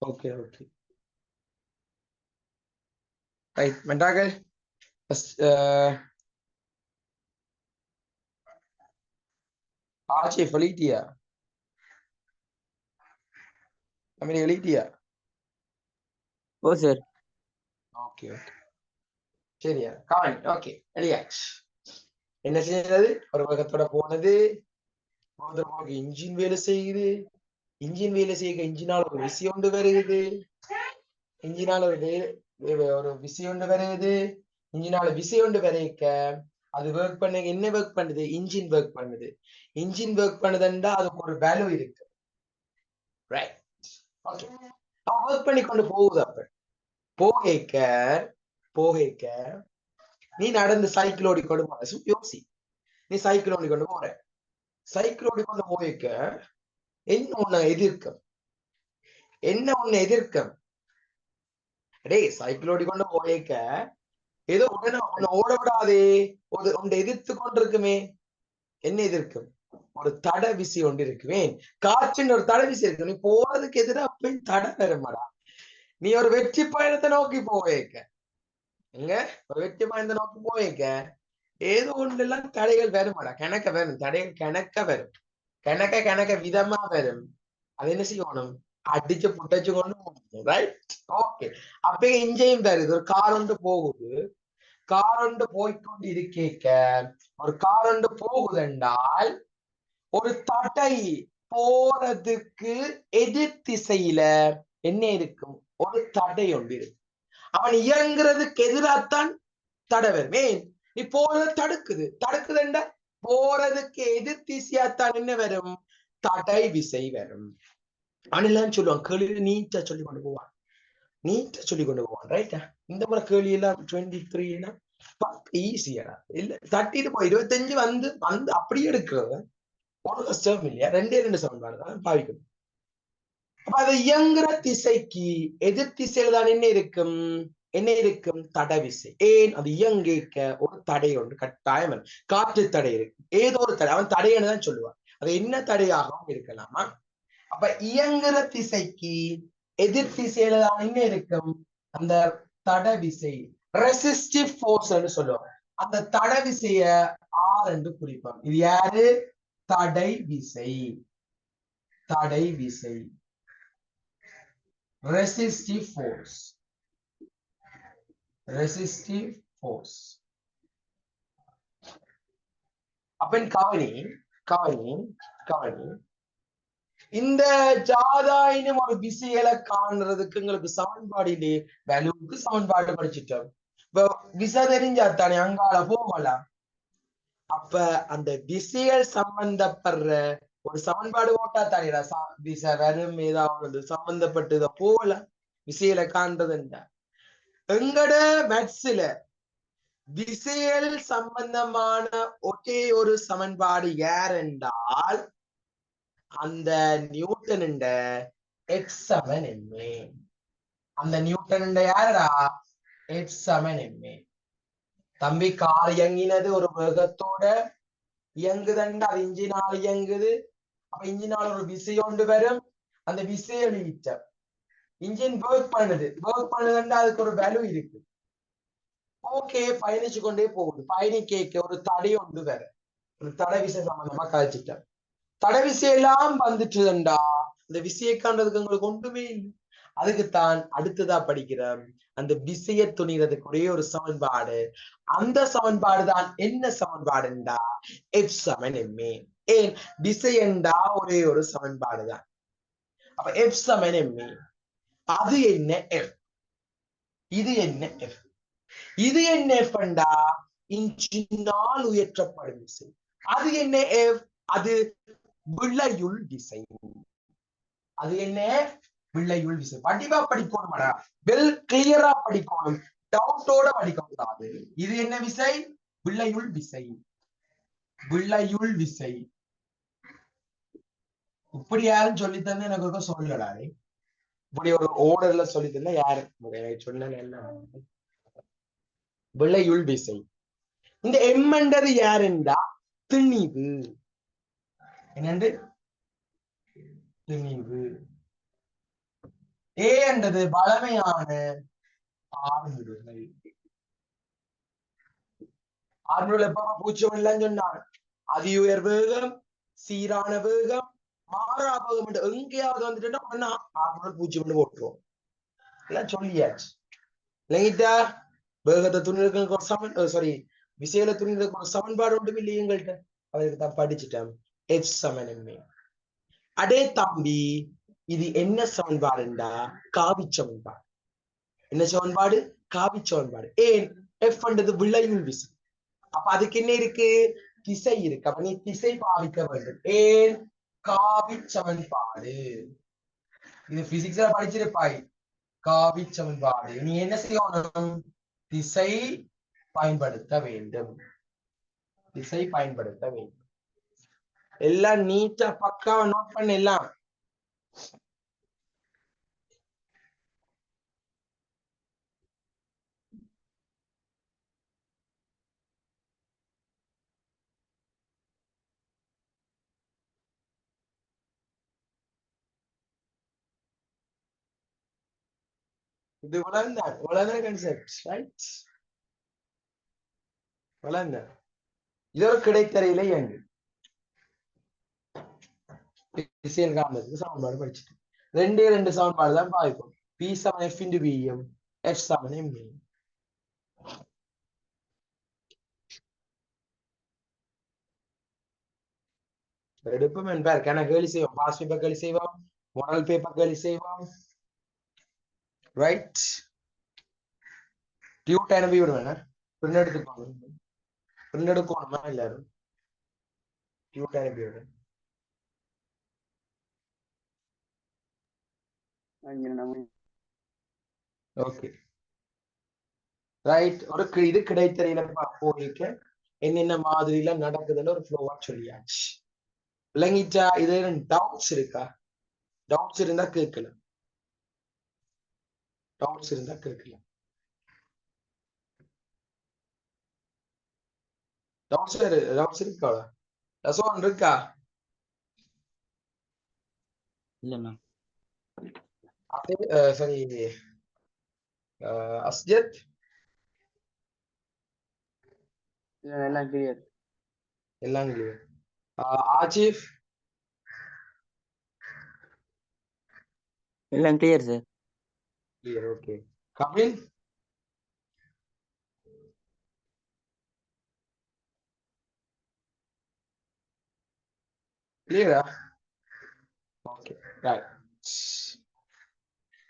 ஓகே ஓகே ரைட் மென்றாக ஆச்சி வெளியிட்டியா தமிழ் வெளியிட்டியா ஓ சார் ஓகே ஓகே சரியா காணி ஓகே ரெடியாச்சு என்ன செய்யறது ஒரு வேகத்தோட போனது இன்ஜின் வேலை செய்யுது இன்ஜின் வேலை செய்ய இன்ஜினால் ஒரு விஷயம் ஒன்று வருகுது இன்ஜினால் ஒரு விஷயம் ஒன்று வருகுது இன்ஜினால விஷயம் ஒன்று வரைக்க அது ஒர்க் பண்ண என்ன ஒர்க் பண்ணுது இன்ஜின் ஒர்க் பண்ணுது இன்ஜின் ஒர்க் பண்ணுதுன்னா அதுக்கு ஒரு வேல்யூ இருக்கு ரைட் ஓகே ஒர்க் பண்ணி கொண்டு போகுது அப்ப போகைக்க நீ நடந்து சைக்கிள் ஓடிக்கொண்டு போற யோசி நீ சைக்கிள் ஓடிக்கொண்டு போற சைக்கிள் ஓடிக்கொண்டு போய்க்க என்ன உன்னை எதிர்க்கும் டே சைக்கிள் ஓடிக்கொண்டு போய்க்க ஏதோ உடனே உன்னை ஓட விடாதே உன்னை எதிர்த்து கொண்டிருக்குமே என்ன எதிர்க்கும் ஒரு தடை விசை ஒன்று இருக்குமே காற்றின் ஒரு தடை விசை இருக்கு நீ போறதுக்கு எதிராக போய் தடை வருமாடா நீ ஒரு வெற்றி பயணத்தை நோக்கி போவேக்க எங்க ஒரு வெற்றி பயணத்தை நோக்கி போவேக்க ஏதோ ஒன்று எல்லாம் தடைகள் வருமாடா கணக்க வரும் தடைகள் கணக்க வரும் கணக்க விதமா வரும் அது என்ன செய்யணும் அடிச்சு புட்டச்சு கொண்டு போகணும் ரைட் ஓகே அப்ப இங்கேயும் வருது ஒரு கார் ஒன்று போகுது கார் ஒன்று போய்கொண்டு இருக்கேக்க ஒரு கார் ஒன்று போகுது என்றால் ஒரு தடை போறதுக்கு எதிர் திசையில என்ன இருக்கும் ஒரு தடை ஒன்று இருக்கு அவன் இயங்குறதுக்கு எதிராத்தான் தடை வருமே நீ போறத தடுக்குதுண்டா போறதுக்கு எதிர் திசையாத்தான் என்ன வரும் தடை விசை வரும் அவனெல்லாம் சொல்லுவான் கேள்வி நீட்டா சொல்லி கொண்டு போவான் ரைட்டா இந்த மாதிரி கேள்வி எல்லாம் 23 ஈஸியாடா இல்ல 30 போய் 25 வந்து அப்படியே எடுக்கிறது ஒரு கஷ்டம் இல்லையா 2 சமன்பாடு தான் பாவிக்கணும் அப்ப அது இயங்குற திசைக்கு எதிர் திசையில தான் என்ன இருக்கும் தடை விசை ஏன் அது இயங்கிக்க ஒரு தடை ஒன்று கட்டாயம் காற்று தடை இருக்கு ஏதோ ஒரு தடை அவன் தடைன்னு தான் சொல்லுவான் அது என்ன தடையாகவும் இருக்கலாமா அப்ப இயங்குற திசைக்கு எதிர் திசையில தான் என்ன இருக்கும் அந்த தடை விசை ரெசிஸ்டிவ் ஃபோர்ஸ் சொல்லுவாங்க அந்த தடை விசைய ஆர் என்று குறிப்பாங்க இது யாரு தடை விசை resistive force அப்ப கவனி இந்த ஜாதாயினும் ஒரு விசைகளை காண்றதுக்கு உங்களுக்கு சமன்பாடு இல்லையே வேல்யூக்கு சமன்பாடு படிச்சுட்டோம் இப்ப விசை தெரிஞ்சாத்தானே அங்கால போகலாம் அப்ப அந்த விசைகள் சம்பந்தப்படுற ஒரு சமன்பாடு ஓட்டா தானேடா விசை வரும் ஏதாவது சம்பந்தப்பட்டு போகல விசையில காண்றதுண்டா எங்கட மேத்ஸ்ல விசையல் சம்பந்தமான ஒரே ஒரு சமன்பாடு யார் என்றால் அந்த நியூட்டன் F7ma அந்த நியூட்டன் யாரா F7ma தம்பி கார் இயங்கினது ஒரு வேகத்தோட இயங்குதண்டா அது இன்ஜினால் இயங்குது அப்ப இன்ஜினால் ஒரு விசை ஒன்று வரும் அந்த விசையை மீட்டர் இன்ஜின் ஒர்க் பண்ணுதுண்டா அதுக்கு ஒரு வேல்யூ இருக்கு ஓகே பயணிச்சு கொண்டே போகுது பயணிக்க ஒரு தடை ஒன்று வேற ஒரு தடை விசை சம்பந்தமா கழிச்சிட்டேன் தடை விசையெல்லாம் வந்துட்டுதுண்டா அந்த விசையை காண்றதுக்கு உங்களுக்கு ஒன்றுமே இல்லை அதுக்குத்தான் அடுத்ததா படிக்கிறோம் அந்த விசையை துணிறதுக்கு ஒரே ஒரு சமன்பாடு அந்த சமன்பாடு தான் என்ன சமன்பாடுண்டா F7ma ஏன் விசையண்டா ஒரே ஒரு சமன்பாடு தான் அப்ப F7ma அது என்ன F இது என்ன F இது என்ன F ண்டா இன்ஜினால் உயர்த்தப்படும் விசை அது என்ன F அது விளையுள் விசை அது என்ன விளையுள் விசை வடிவா படிக்கணும்டா வெல் கிளியரா படிக்கணும் டவுட்டோட படிக்க கூடாது இது என்ன விசை விளையுள் விசை இப்படி யாரும் சொல்லித்தந்து எனக்கு சொல்லலாரு இப்படி ஒரு ஓர்டர்ல சொல்லித்தந்தா யாரு சொன்ன விளையுள் விசை இந்த எம்மண்டது யாருண்டா திணிவு என்னண்டு திணிவு. ஏ என்றது வளமையான ஆர்முடுகள். ஆர்முடுகள் எப்ப பூஜ்ஜியம் இல்லைன்னு சொன்னான். அதி உயர் வேகம், சீரான வேகம், மாறா வேகம் எங்கேயாவது வந்துட்டோம்னா உடனே ஆர்முடுகள் பூஜ்ஜியம் போட்டுருவோம். எல்லாம் சொல்லியாச்சு. இல்லைங்கிட்டா வேகத்தை துணிகளுக்கு ஒரு சமன் சாரி விசையில துணிகளுக்கு ஒரு சமன்பாடு ஒன்றும் இல்லை எங்கள்கிட்ட. அதுக்கு தான் படிச்சுட்டேன். எஃப் சமன் எம்ஏ. அடே தம்பி, இது என்ன சமன்பாடுண்டா? காவி சமன்பாடு. என்ன சமன்பாடு? காவி சமன்பாடு. ஏன்? எஃப் என்றது விளையுள் விசை. அப்ப அதுக்கு என்ன இருக்கு? திசை இருக்கு. அப்ப நீ திசை பாவிக்க வேண்டும். ஏன்? காவி சமன்பாடு. இது பிசிக்ஸ்ல படிச்சிருப்பாய். காவி சமன்பாடு. நீ என்ன செய்யணும்? திசை பயன்படுத்த வேண்டும். திசை பயன்படுத்த வேண்டும். எல்லாம் நீட்டா பக்காவா நோட் பண்ண எல்லாம். இது இவ்வளவுதான் கான்செப்ட், ரைட்? இவ்வளவுதான். இது ஒரு கிடைத்தறையில இயங்கு திசையன் காரணத்துக்கு சமன்பாடு படிச்சுட்டு ரெண்டு சமன்பாடு தான் பாதிக்கும். பி சமன் எஃப் இன்டு விஎம், எஃப் சமன் எம்ஏ. எடுப்போம் என்பார். கணக்கு கேள்வி செய்வோம், பாஸ் பேப்பர் கேள்வி செய்வோம், மாடல் பேப்பர் கேள்வி செய்வோம், ரைட்? டியூட் அனுப்பி விடுவேன். பிரிண்ட் எடுத்துக்கோங்க. பிரிண்ட் எடுக்கணுமா எல்லாரும்? டியூட் அனுப்பி விடுவேன். Okay, right. ஒரு இது கிடைத்தறையில போயிருக்க என்னென்ன மாதிரில நடக்குதுன்னு ஒரு ஃப்ளோவா சொல்லியாச்சு. விளங்கிச்சா? இது டவுட்ஸ் இருக்கா? டவுட்ஸ் இருந்தா கேட்கலாம். டவுட்ஸ் இருந்தா கேட்கலாம். டவுட்ஸ் இருக்கா? ரசோன் இருக்கா? இல்லண்ணா. சரி, அஸ்ஜத் எல்லாம் கிளியர். எல்லாம் கிளியர். ஆசிஃப் எல்லாம் clear sir. Clear. Okay. Kapil கிளியரா? Okay, right.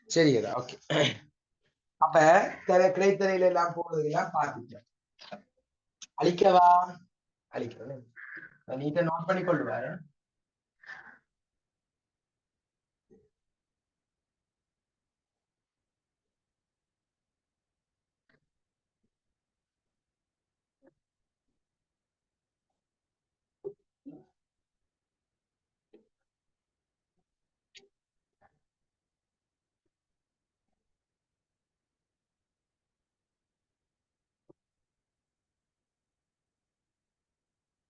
சரிடா, ஓகே. அப்ப கிடைத்தறையில எல்லாம் போனதுக்கெல்லாம் பார்த்துட்டேன். அழிக்கவா? அழிக்கிறேன். நீட்ட நோட் பண்ணி கொள்ளுவாரு.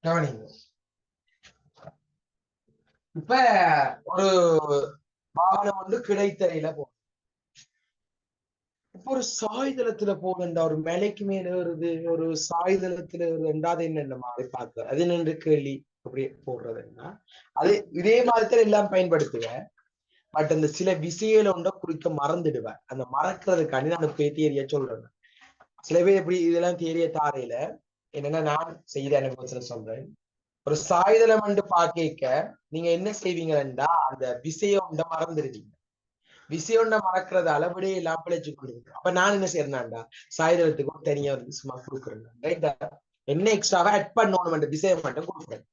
கவனிங்க. இப்ப ஒரு வாகனம் வந்து கிடைத்தறையில போகும். இப்ப ஒரு சாய்தளத்துல போகண்டா, ஒரு மலைக்கு மேல வருது, ஒரு சாய்தளத்துல ரெண்டாவது என்ன மாதிரி பார்க்க அது நின்று கேள்வி அப்படி போடுறதுன்னா அது இதே மாதிரிதான் எல்லாம் பயன்படுத்துவேன். பட் அந்த சில விஷயங்களை ஒன்றை குறிக்க மறந்துடுவேன். அந்த மறக்கிறதுக்காண்டி நான் அந்த தேரியா சொல்றேன். சில பேர் எப்படி இதெல்லாம் தேரிய தாரையில என்னன்னா நான் செய்த அனுபவத்துல சொல்றேன். ஒரு சாய்தளம் வந்து பாக்க நீங்க என்ன செய்வீங்கன்னா அந்த விஷயம் மறந்துடுவீங்க. விஷயம் மறக்கிறதால விடையை எல்லாம் பிழைச்சு கொண்டிருக்கு. அப்ப நான் என்ன செய்யறேன்டா சாய்தளத்துக்கு தனியா வந்து சும்மா கொடுக்குறேன். ரைட்டா? என்ன எக்ஸ்ட்ராவா ஆட் பண்ணணும் விஷயம் மட்டும் கொடுக்குறேன்.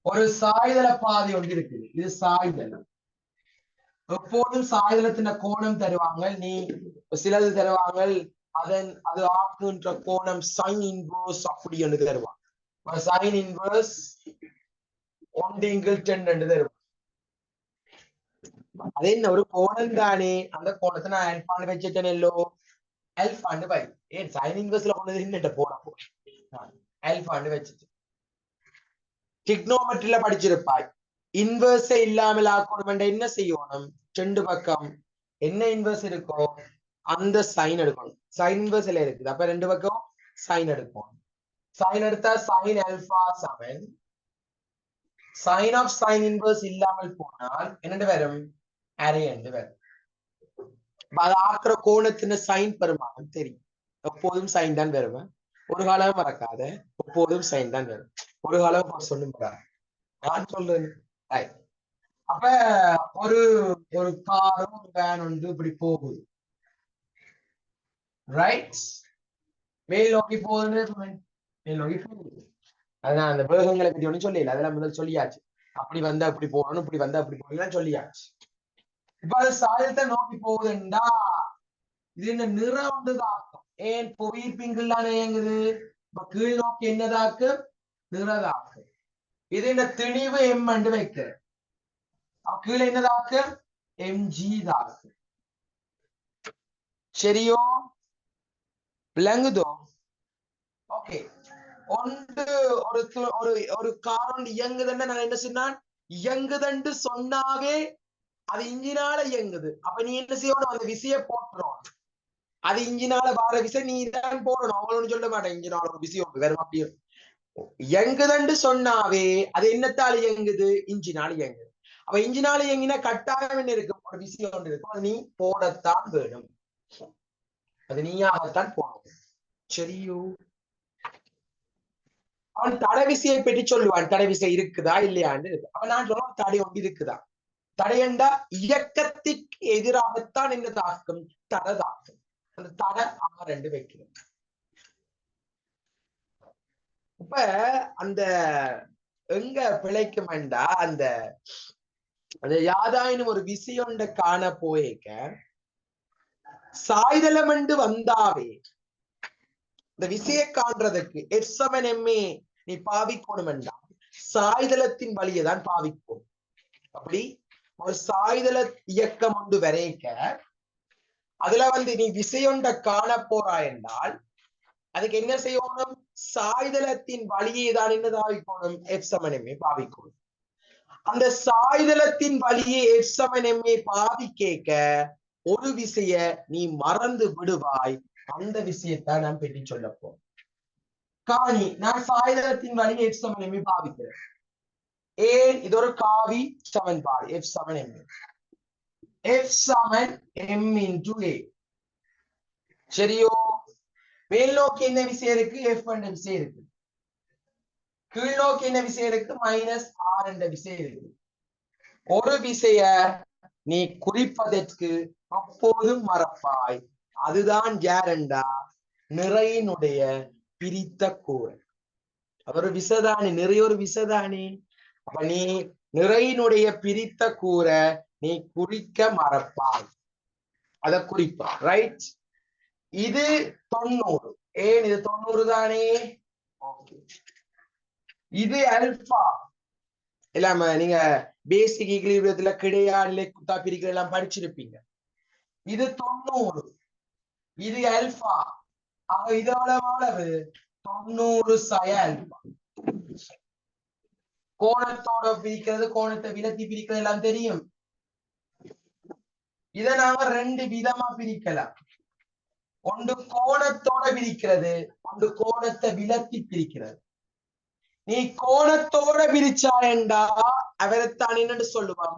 ஒரு சாய்தள பாதை ஒன்று இருக்குது. இது சாய்தளம். எப்போதும் சாய்தளத்தின கோணம் தருவாங்க. நீ சிலது தருவாங்க அது ஆக்குன்ற கோணம் சைன் இன்வர்ஸ் அப்படி என்று தருவாங்க. சைன் இன்வர்ஸ் 1 × 10 தருவாங்க. அதே ஒரு கோணம் தானே, அந்த கோணத்தை நான் ஆல்பான்னு வச்சுட்டேன். எல்லோ ஆல்பான்னு வை. ஏன் சைன் இன்வர்ஸ்ல கொண்டு என்னட்ட போன ஆல்பான்னு வச்சுட்டு டிக்னோமெட்ரியில படிச்சிருப்பாய். இன்வெர்ஸ் இல்லாமல் ஆக்கணும் என்ன செய்யணும்? ரெண்டு பக்கம் என்ன இன்வெர்ஸ் இருக்கோ அந்த சைன் எடுக்கணும். சைன் இன்வெர்ஸ்ல இருக்குது. அப்ப ரெண்டு பக்கம் சைன் எடுக்கணும். சைன் எடுத்தா சைன் ஆல்பா சமன் சைன் ஆஃப் சைன் இன்வெர்ஸ் இல்லாமல் போனால் என்ன வரும்? அரே என்று வரும். அது ஆக்குற கோணத்தின் சைன் பெருமானம் தெரியும். எப்போதும் சைன் தான் வரும். ஒரு காலம் மறக்காத, எப்போதும் சைன் தான் வரும். ஒரு காலம் சொல்லுங்க நான் சொல்றேன். அப்ப ஒரு ஒரு காரும் ஒரு வேன் வந்து இப்படி போகுது, ரைட்? மேல் நோக்கி போகுது, மேல் நோக்கி போகுது. அதான் அந்த வேகங்களை பத்தி ஒன்றும் சொல்லல, அதெல்லாம் முதல் சொல்லியாச்சு. அப்படி வந்தா அப்படி போகணும், இப்படி வந்தா அப்படி போகணும் சொல்லியாச்சு. இப்ப அது சாயத்தை நோக்கி போகுதுண்டா இது இந்த நிறம் ஒன்றுதாக்கும். ஏன் புவிப்பிங்கெல்லாம் இயங்குது? இப்ப கீழ் நோக்கி என்னதாக்கு? நிறதாக்கு. இது இந்த திணிவு எம் என்று வைக்கிறேன். கீழே என்னதாக்கு? எம்ஜி தாக்கு. சரியோ? விளங்குதோ? ஓகே. ஒன்று ஒரு ஒரு ஒரு கார் ஒன்று இயங்குதுன்னு நான் என்ன சொன்னான்? இயங்குதண்டு சொன்னாவே அது இன்ஜினால இயங்குது. அப்ப நீ என்ன செய்யணும்? அந்த விசைய போட்டுரும். அது இன்ஜினால வார விசை நீ தான் போடணும். அவங்களோட சொல்ல மாட்டேன் இன்ஜினால ஒரு விசை ஒன்று வேற அப்படி இயங்குதண்டு சொன்னாவே அது என்னத்தால இயங்குது? இன்ஜினால இயங்குது. அப்ப இன்ஜினால இயங்கினா கட்டாயம் என்ன இருக்கும்? ஒரு விசை ஒன்று இருக்கும். அது நீ போடத்தான் வேணும். அது நீயாகத்தான் போடணும். சரியோ? அவன் தடை விசையை பற்றி சொல்லுவான். தடை விசை இருக்குதா இல்லையான்னு. அப்ப நான் சொல்லுவேன் தடை ஒன்று இருக்குதா. தடையண்டா இயக்கத்திற்கு எதிராகத்தான் என்ன தாக்கும்? தடை தாக்கும். அந்த தடை ரெண்டு வைக்கணும். இப்ப அந்த எங்க பிழைக்கும் வேண்டா அந்த யாதாயினும் ஒரு விசையொண்ட காண போயேக்க சாய்தளம் என்று வந்தாவே இந்த விசையை காண்றதுக்கு எம்ஏ நீ பாவிக்கணும் என்றால் சாய்தளத்தின் வழியை தான் பாவிக்கும். அப்படி ஒரு சாய்தள இயக்கம் ஒன்று வரைக்க அதுல வந்து நீ விசையொண்ட காண போறாய் என்றால் அதுக்கு என்ன செய்யணும்? சாய்தளத்தின் வழியை தான் என்ன பாவிக்கணும்? எம்ஏ பாவிக்கணும். அந்த சாய்தளத்தின் வழியை எம்ஏ பாவிக்க ஒரு விசைய நீ மறந்து விடுவாய். அந்த விஷயத்தான் நான் பற்றி சொல்லப்போம். காணி நான் சாய்தளத்தின் வழியை எம்ஏ பாவிக்கிறேன். ஏன்? இது ஒரு காவி சமன்பாடு. F(m)(m)(a). சரியோ? மேல் நோக்கி என்ன விசை இருக்கு? F என்ற விசை இருக்கு. கீழ் நோக்கி என்ன விசை இருக்கு? -R என்ற விசை இருக்கு. ஒரு விசைய நீ குறிப்பதற்கு அப்போதும் மறப்பாய். அதுதான் யாரெண்டா? நிறையினுடைய பிரித்த கூறு. ஒரு விசைதானே, நிறைய ஒரு விசைதானே. அப்ப நீ நிறையினுடைய பிரித்த கூற நீ குறிக்க மறப்பாய். அத குறிப்பா, ரைட்? இது 90. ஏன் இது 90 தானே? இது அல்பா. இல்லாம நீங்க பேசிக் ஈக்குலிபிரியத்துல கிடையா நிலை குத்தா பிரிக்கிற எல்லாம் படிச்சிருப்பீங்க. இது 90. இது அல்பா. ஆக இதோட அளவு 90 சய அல்பா. கோணத்தோட பிரிக்கிறது, கோணத்தை விலத்தி பிரிக்கிறது எல்லாம் தெரியும். இதை நாம ரெண்டு விதமா பிரிக்கலாம். ஒன்று கோணத்தோட பிரிக்கிறது, ஒன்று கோணத்தை விலத்தி பிரிக்கிறது. நீ கோணத்தோட பிரிச்சாயண்டா அவரைத்தான் என்னன்னு சொல்லுவான்?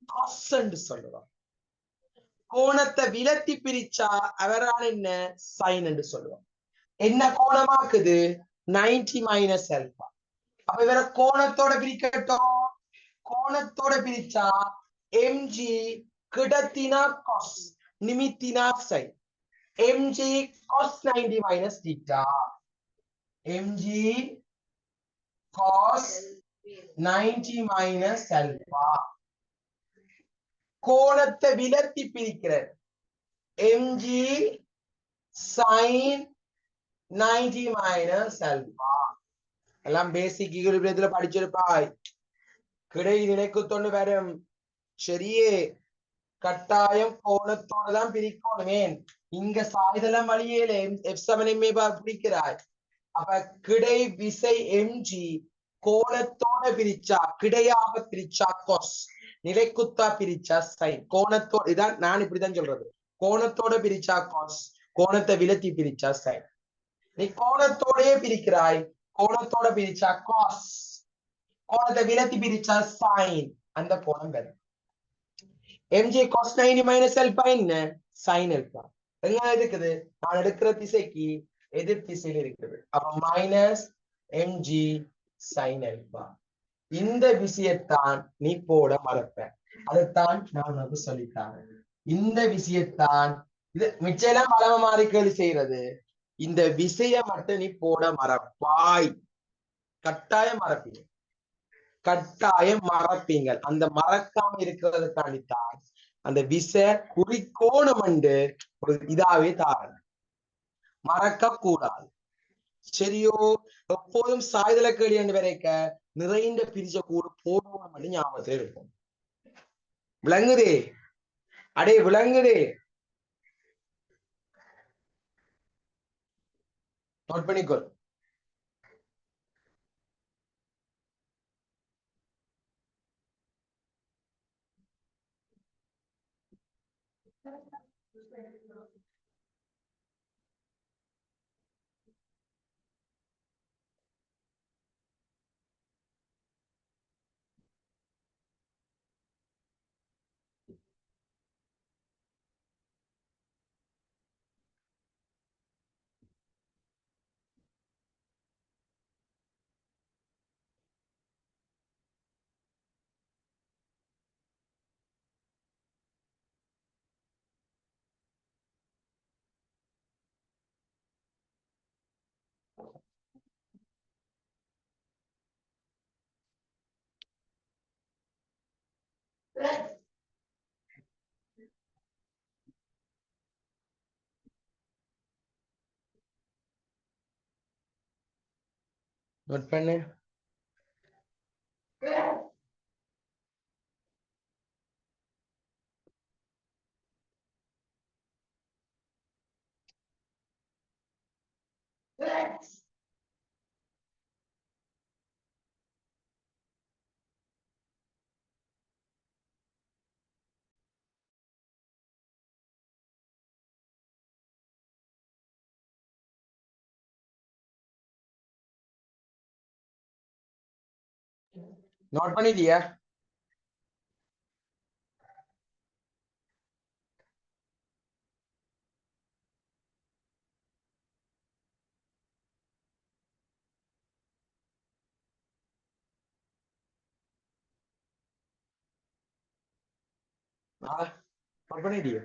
காஸ் என்று சொல்லுவான். கோணத்தை விலத்தி பிரிச்சா அவரால் என்ன? சைன் என்று சொல்லுவான். என்ன கோணமாக்குது? 90 மைனஸ் ஆல்பா. அப்ப இவர கோணத்தோட பிரிக்கட்டும். கோணத்தோட பிரிச்சா எம்ஜி கிடத்தினா காஸ், நிமித்தினா sine. MG cos 90 minus theta. MG cos 90 minus alpha. கோணத்தை விலத்தி பிரிக்கிறது. MG sine 90 minus alpha. எல்லாம் பேசிக் ஈக்குலிபிரியத்துல படிச்சிருப்பாய். கிடை நிலைக்குத்தொண்டு வரும். சரியே? கட்டாயம் கோணத்தோட தான் பிரிக்கணுமே. இங்க சாய்தளம் வழியில F(m)(a) பிரிக்கிறாய். அப்ப கிடை விசை எம்ஜி கோணத்தோட பிரிச்சா கிடையாக பிரிச்சா கொஸ், நிலைக்குத்தா பிரிச்சா சைன். கோணத்தோட இதான் நான் இப்படிதான் சொல்றது. கோணத்தோட பிரிச்சா கொஸ், கோணத்தை விலத்தி பிரிச்சா சைன். நீ கோணத்தோடயே பிரிக்கிறாய், கோணத்தோட பிரிச்சா காஸ், கோணத்தை விலத்தி பிரிச்சா சைன். அந்த கோணம் வரும். எம்ஜி காஸ் 90 மைனஸ் எல்பா என்ன? சைன் எல்பா. எங்க இருக்குது? நான் எடுக்கிற திசைக்கு எதிர் திசையில் இருக்குது. அப்ப மைனஸ் எம்ஜி சைன் எல்பா. இந்த விஷயத்தான் நீ போட மறப்ப. அதைத்தான் நான் உனக்கு சொல்லித்தாரேன். இந்த விஷயத்தான் இது மிச்செல்லாம் மரப மாறி கேள்வி செய்யறது. இந்த விஷயம் மட்டும் நீ போட மறப்பாய். கட்டாயம் மறப்பீங்க, கட்டாயம் மறப்பீங்கள். அந்த மறக்காம இருக்கிறதுக்காண்டித்தான் அந்த விச குறிக்கோணம் என்று ஒரு இதாவே தாரன். மறக்க கூடாது. சரியோ? எப்போதும் சாய்தள கேள்வி என்று வரைக்க நிறைந்த பிரிச்ச கூடு போடுவோம் மட்டும் ஞாபகத்தில் இருக்கும். விளங்குதே? அடே விளங்குதே? நோட் பண்ணிக்கொள். நோட் பண்ணு. நோட் பண்ணிட்டியா? நோட் பண்ணிட்டியா?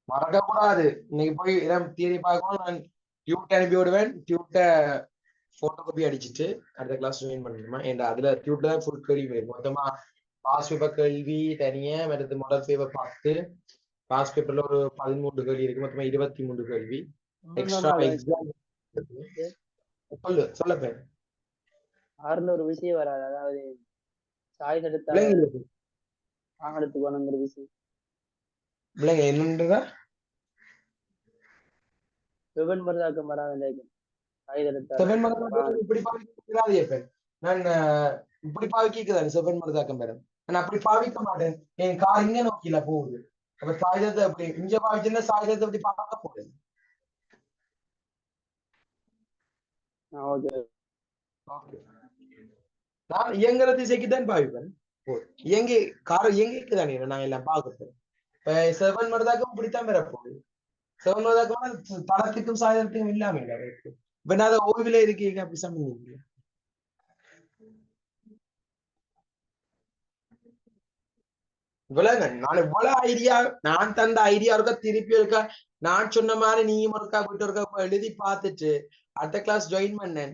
மறக்க கூடாது. இன்னைக்கு போய் தியரி பார்க்கணும். நான் டியூட் அனுப்பி விடுவேன். டியூட்ட போட்டோ காப்பி அடிச்சுட்டு அடுத்த கிளாஸ் ஜாயின் பண்ணிடுமா? ஏன்டா அதுல டியூட்ல தான் ஃபுல் கேள்வி வரும். மொத்தமா பாஸ் பேப்பர் கேள்வி தனியா, மற்றது மாடல் பேப்பர் 10, பாஸ் பேப்பர்ல ஒரு 13 கேள்வி இருக்கு. மொத்தமா 23 கேள்வி எக்ஸ்ட்ரா எக்ஸாம். சொல்லு சொல்ல பேர் ஆறுல ஒரு விஷயம் வராது. அதாவது சாய் தடுத்த ஆகலத்துக்கு வேணுங்கிற விஷயம் பிள்ளைங்க என்னன்றதா செவன் மருதாக்கம் வராது. சாய் தடுத்த இப்படி பாவிக்கிறாதே. நான் இப்படி பாவிக்கிறாரு செவன் மருதாக்கம் பேரன். நான் அப்படி பாவிக்க மாட்டேன். என் கார் இங்க நோக்கில போகுது. அப்ப சாயுதத்தை அப்படி இங்க பாவிச்சுன்னா சாயுதத்தை அப்படி பார்க்க போறேன். நான் இயங்குற திசைக்குதான் பாவிப்பேன். இயங்கி கார இயங்கிக்குதானே நான் எல்லாம் பார்க்கப்பேன். இப்ப செவன் மருதாக்கம் இப்படித்தான் பெற போகுது. செவன் மருதாக்கம் தளத்துக்கும் சாயுதத்துக்கும் இல்லாம இல்லை. இப்ப நான் அதை ஓய்வுல இருக்கீங்க அப்படி சமைங்க. இவ்வளவு நான் இவ்வளவு ஐடியா நான் தந்த ஐடியா இருக்கா திருப்பி இருக்கா நான் சொன்ன மாதிரி நீயும் இருக்கா போயிட்டு இருக்கா எழுதி பார்த்துட்டு அடுத்த கிளாஸ் ஜாயின் பண்ணேன்.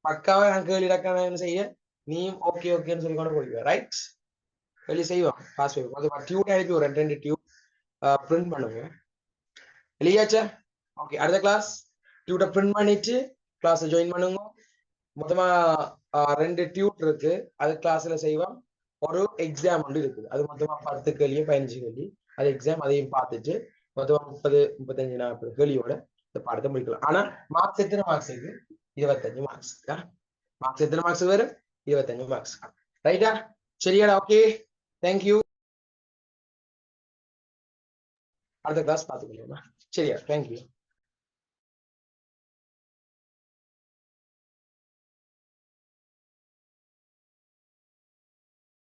பக்காவா நான் கேள்வி இறக்க செய்ய நீயும் ஓகே ஓகேன்னு சொல்லி கொண்டு போய்க்குவேன். ரைட்? வெளி செய்வோம். பாஸ் டியூட் அனுப்பி ஒரு 2 டியூட் பிரிண்ட் பண்ணுங்க. வெளியாச்சா? ஓகே. அடுத்த கிளாஸ் டியூட்டை பிரிண்ட் பண்ணிட்டு கிளாஸ் ஜாயின் பண்ணுங்க. மொத்தமா 2 டியூட் இருக்கு, அது கிளாஸ்ல செய்வோம். ஒரு எக்ஸாம் ஒன்று இருக்குது, அது மொத்தமா 10 கேள்வி 15 கேள்வி, அது எக்ஸாம். அதையும் பார்த்துட்டு மொத்தமா 30 35 40 கேள்வியோட இந்த பாடத்தை முடிக்கலாம். ஆனா மார்க்ஸ் எத்தனை மார்க்ஸ் இருக்கு? 25 மார்க்ஸ். மார்க்ஸ் எத்தனை மார்க்ஸ் வரும்? 25 மார்க்ஸ். ரைட்டா? சரியாடா? Okay, thank you. அடுத்த கிளாஸ் பார்த்துக்கலாம். சரியா? தேங்க்யூ.